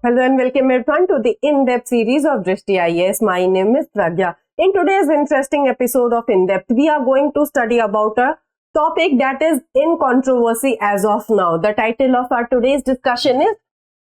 Hello and welcome everyone to the in-depth series of Drishti IAS. My name is Pragya. In today's interesting episode of In-Depth, we are going to study about a topic that is in controversy as of now. The title of our today's discussion is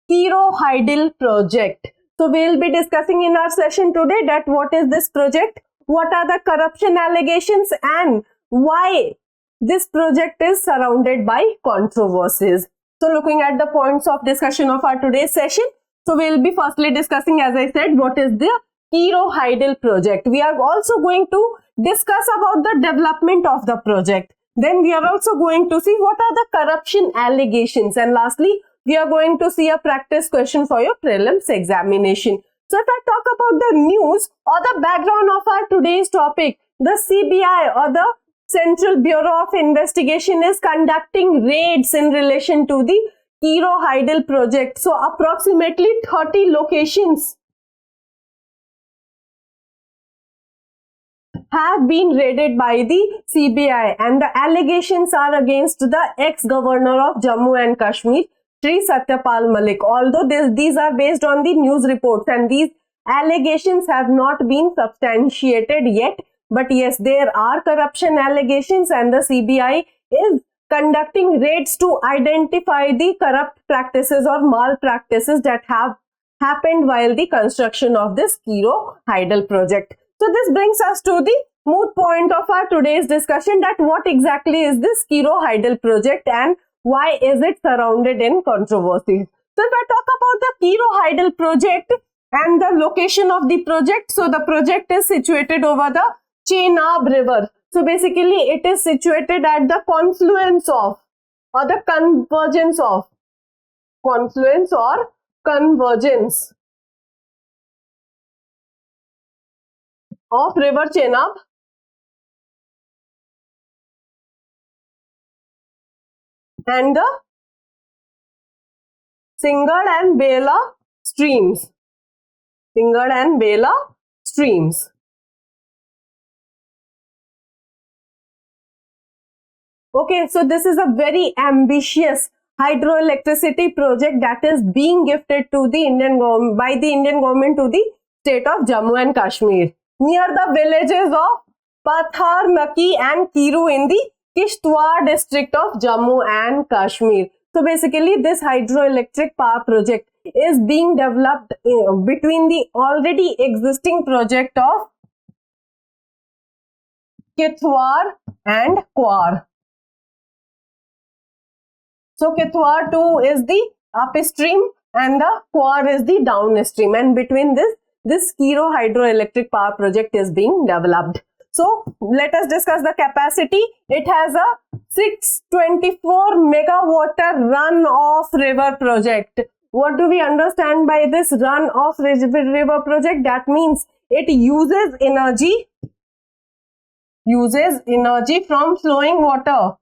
Kiro Hydel Project. So we will be discussing in our session today that what is this project, what are the corruption allegations and why this project is surrounded by controversies. So looking at the points of discussion of our today's session, so we will be firstly discussing, as I said, what is the Kiro Hydel project. We are also going to discuss about the development of the project. Then we are also going to see what are the corruption allegations, and lastly we are going to see a practice question for your prelims examination. So if I talk about the news or the background of our today's topic, the CBI or the Central Bureau of Investigation is conducting raids in relation to the Kiro Hydel project. So approximately 30 locations have been raided by the CBI, and the allegations are against the ex-governor of Jammu and Kashmir, Sri Satyapal Malik. Although these are based on the news reports and these allegations have not been substantiated yet, but yes, there are corruption allegations and the CBI is conducting raids to identify the corrupt practices or malpractices that have happened while the construction of this Kiro Hydel project. So this brings us to the moot point of our today's discussion, that what exactly is this Kiro Hydel project and why is it surrounded in controversies. So if I talk about the Kiro Hydel project and the location of the project, so the project is situated over the Chenab River. So basically it is situated at the confluence of or the convergence of river Chenab and the Singad and Bela streams. Okay, so this is a very ambitious hydroelectricity project that is being gifted to the Indian government by the Indian government to the state of Jammu and Kashmir near the villages of Pathar, Naki and Kiru in the Kishtwar district of Jammu and Kashmir. So basically this hydroelectric power project is being developed between the already existing project of Kitwar and Kwar. So Kitwar 2 is the upstream and the Kwar is the downstream, and between this Kiro hydroelectric power project is being developed. So let us discuss the capacity. It has a 624 megawatt run-off river project. What do we understand by this run-off river project? That means it uses energy from flowing water.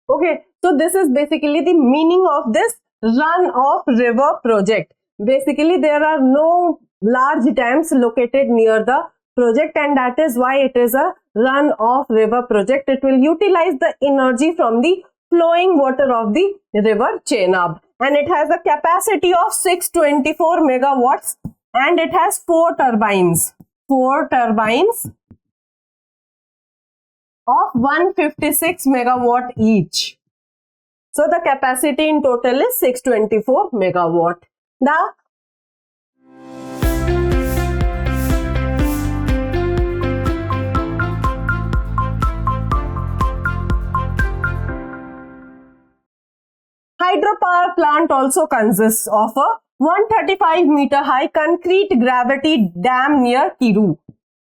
Okay, so this is basically the meaning of this run-off river project. Basically, there are no large dams located near the project, and that is why it is a run-off river project. It will utilize the energy from the flowing water of the river Chenab, and it has a capacity of 624 megawatts and it has 4 turbines of 156 megawatt each. So the capacity in total is 624 megawatt. The hydropower plant also consists of a 135 meter high concrete gravity dam near Kiru.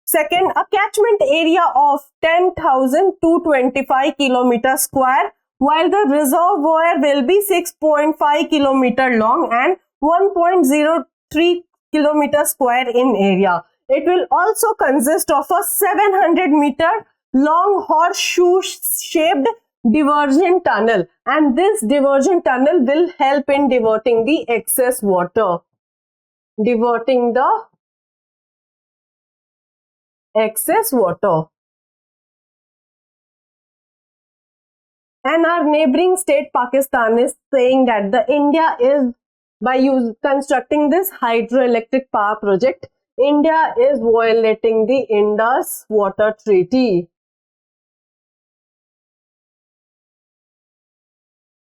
Second, a catchment area of 10,225 kilometer square, while the reservoir will be 6.5 kilometer long and 1.03 kilometer square in area. It will also consist of a 700 meter long horseshoe shaped diversion tunnel, and this diversion tunnel will help in diverting the excess water. excess water. And our neighboring state Pakistan is saying that the India is, by constructing this hydroelectric power project, India is violating the Indus Water Treaty.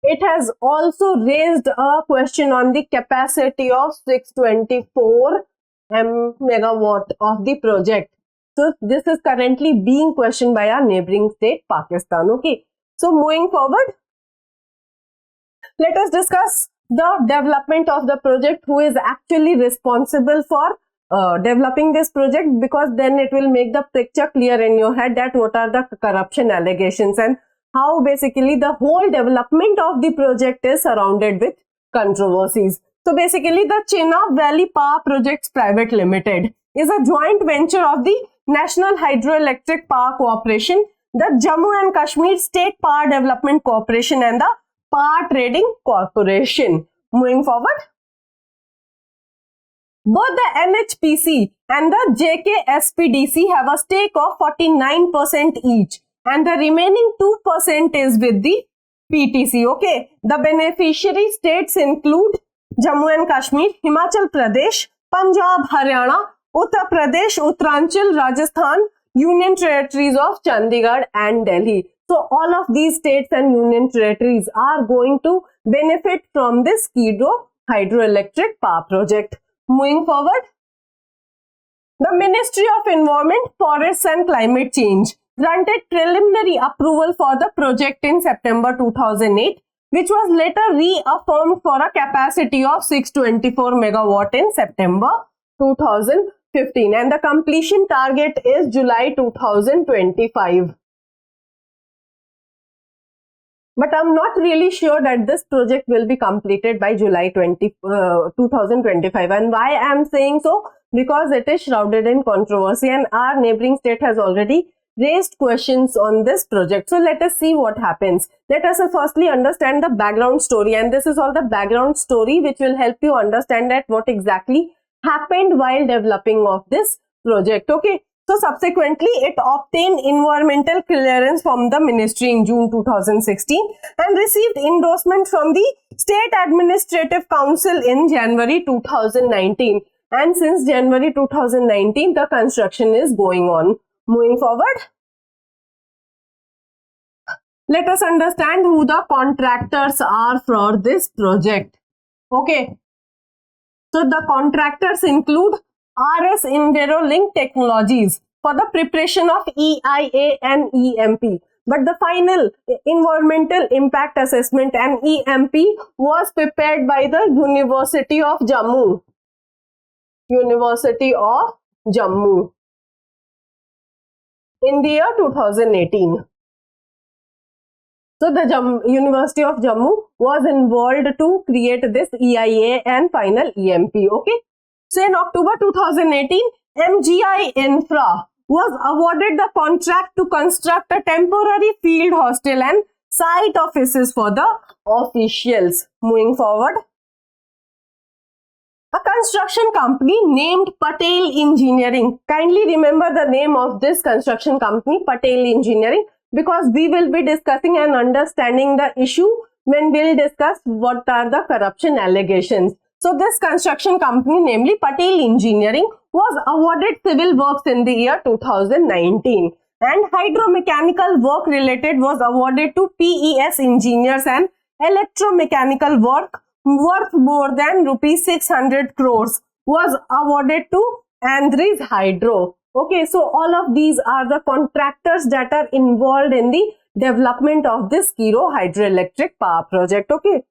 It has also raised a question on the capacity of 624 megawatt of the project. So this is currently being questioned by our neighboring state Pakistan. Okay, so moving forward, let us discuss the development of the project, who is actually responsible for developing this project, because then it will make the picture clear in your head that what are the corruption allegations and how basically the whole development of the project is surrounded with controversies. So basically the Chenab Valley Power Projects Private Limited is a joint venture of the National Hydroelectric Power Corporation, the Jammu and Kashmir State Power Development Corporation and the Power Trading Corporation. Moving forward, both the NHPC and the JKSPDC have a stake of 49% each, and the remaining 2% is with the PTC. Okay, the beneficiary states include Jammu and Kashmir, Himachal Pradesh, Punjab, Haryana, Uttar Pradesh, Uttaranchal, Rajasthan, Union Territories of Chandigarh and Delhi. So all of these states and union territories are going to benefit from this Skidrow hydroelectric power project. Moving forward, the Ministry of Environment, Forests and Climate Change granted preliminary approval for the project in September 2008, which was later reaffirmed for a capacity of 624 megawatt in September 2015, and the completion target is July 2025. But I'm not really sure that this project will be completed by July 2025. And why I'm saying so? Because it is shrouded in controversy and our neighboring state has already raised questions on this project. So let us see what happens. Let us firstly understand the background story, and this is all the background story which will help you understand that what exactly happened while developing of this project. Okay. So subsequently, it obtained environmental clearance from the ministry in June 2016 and received endorsement from the State Administrative Council in January 2019. And since January 2019, the construction is going on. Moving forward, let us understand who the contractors are for this project. Okay. So the contractors include RS Envirolink Technologies for the preparation of EIA and EMP. But the final environmental impact assessment and EMP was prepared by the University of Jammu. University of Jammu in the year 2018. So the University of Jammu was involved to create this EIA and final EMP. Okay. So in October 2018, MGI Infra was awarded the contract to construct a temporary field hostel and site offices for the officials. Moving forward, a construction company named Patel Engineering. Kindly remember the name of this construction company, Patel Engineering, because we will be discussing and understanding the issue when we'll discuss what are the corruption allegations. So this construction company, namely Patel Engineering, was awarded civil works in the year 2019, and hydromechanical work related was awarded to PES Engineers, and electromechanical work worth more than rupees 600 crores was awarded to Andhri's Hydro. Okay, so all of these are the contractors that are involved in the development of this Skidrow hydroelectric power project. Okay,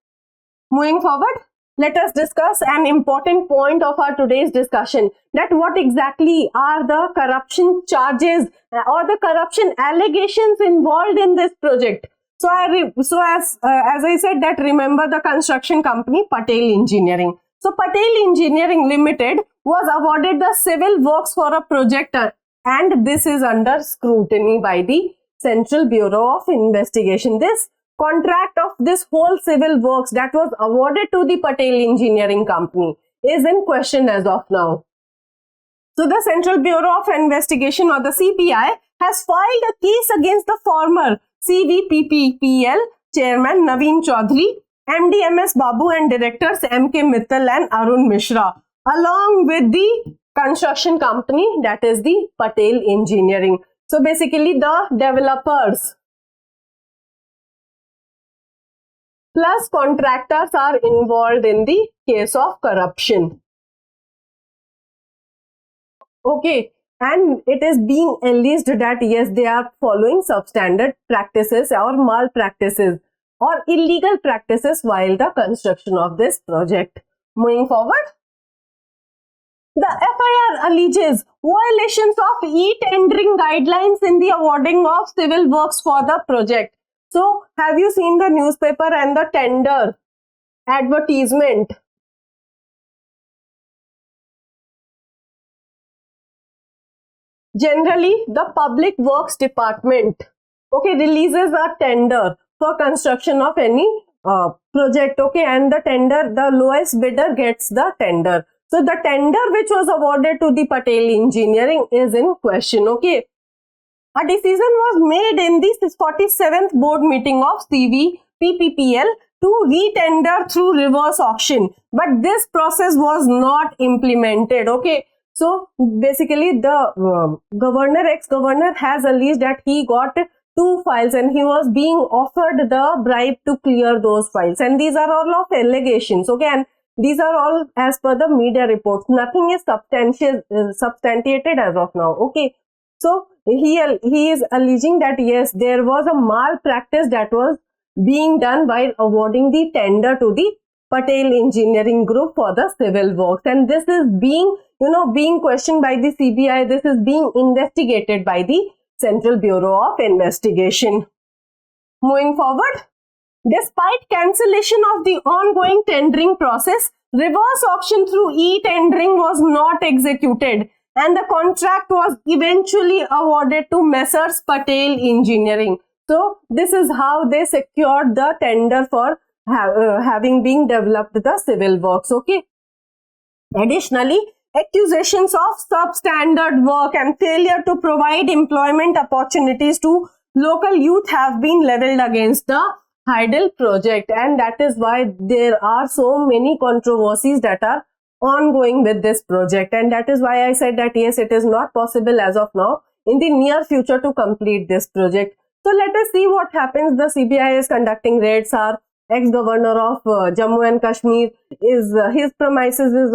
moving forward, let us discuss an important point of our today's discussion, that what exactly are the corruption charges or the corruption allegations involved in this project. So as I said, that remember the construction company Patel Engineering. So Patel Engineering Limited was awarded the civil works for a project, and this is under scrutiny by the Central Bureau of Investigation. This contract of this whole civil works that was awarded to the Patel Engineering Company is in question as of now. So the Central Bureau of Investigation, or the CBI, has filed a case against the former CVPPPL chairman Naveen Chaudhary, MD MS Babu, and directors MK Mittal and Arun Mishra, along with the construction company, that is the Patel Engineering. So basically the developers plus contractors are involved in the case of corruption. Okay, and it is being alleged that yes, they are following substandard practices or malpractices or illegal practices while the construction of this project. Moving forward, the FIR alleges violations of e-tendering guidelines in the awarding of civil works for the project. So, have you seen the newspaper and the tender advertisement? Generally, the Public Works Department, okay, releases a tender for construction of any project, okay, and the tender, the lowest bidder gets the tender. So, the tender which was awarded to the Patel Engineering is in question, okay. A decision was made in the 47th board meeting of CVPPPL to re-tender through reverse auction, but this process was not implemented, okay. So basically the ex-governor has alleged that he got 2 files and he was being offered the bribe to clear those files, and these are all of allegations, okay, and these are all as per the media reports. Nothing is substantiated as of now, okay. So he is alleging that yes, there was a malpractice that was being done while awarding the tender to the Patel Engineering Group for the civil works, and this is being questioned by the CBI. This is being investigated by the Central Bureau of Investigation. Moving forward, despite cancellation of the ongoing tendering process, reverse auction through e-tendering was not executed, and the contract was eventually awarded to Messrs. Patel Engineering. So this is how they secured the tender for having been developed the civil works, okay. Additionally, accusations of substandard work and failure to provide employment opportunities to local youth have been leveled against the Hydel project, and that is why there are so many controversies that are ongoing with this project, and that is why I said that yes, it is not possible as of now in the near future to complete this project. So let us see what happens. The CBI is conducting raids. Our ex-governor of Jammu and Kashmir is his premises is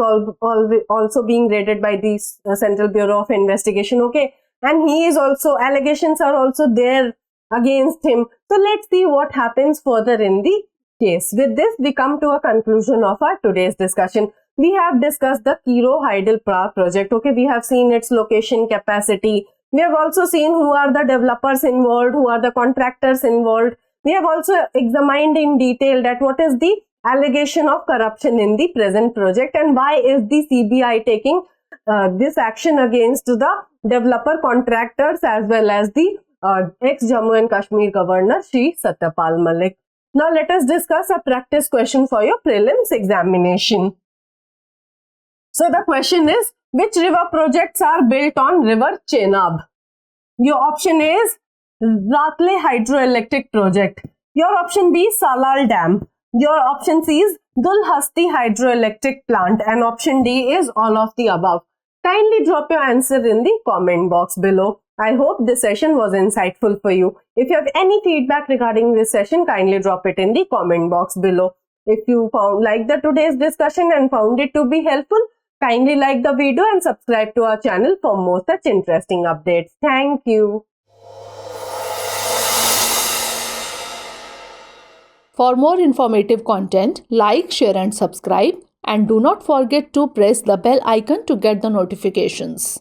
also being raided by the Central Bureau of Investigation, okay, and he is also, allegations are also there against him. So let's see what happens further in the case. With this, we come to a conclusion of our today's discussion. We have discussed the Kiro Hydel Power project, okay, we have seen its location, capacity. We have also seen who are the developers involved, who are the contractors involved. We have also examined in detail that what is the allegation of corruption in the present project and why is the CBI taking this action against the developer contractors as well as the ex-Jammu and Kashmir Governor Shri Satyapal Malik. Now let us discuss a practice question for your prelims examination. So the question is, which river projects are built on river Chenab? Your option A is Ratle Hydroelectric Project. Your option B is Salal Dam. Your option C is Dulhasti Hydroelectric Plant, and option D is all of the above. Kindly drop your answer in the comment box below. I hope this session was insightful for you. If you have any feedback regarding this session, kindly drop it in the comment box below. If you liked today's discussion and found it to be helpful, kindly like the video and subscribe to our channel for more such interesting updates. Thank you. For more informative content, like, share and subscribe, and do not forget to press the bell icon to get the notifications.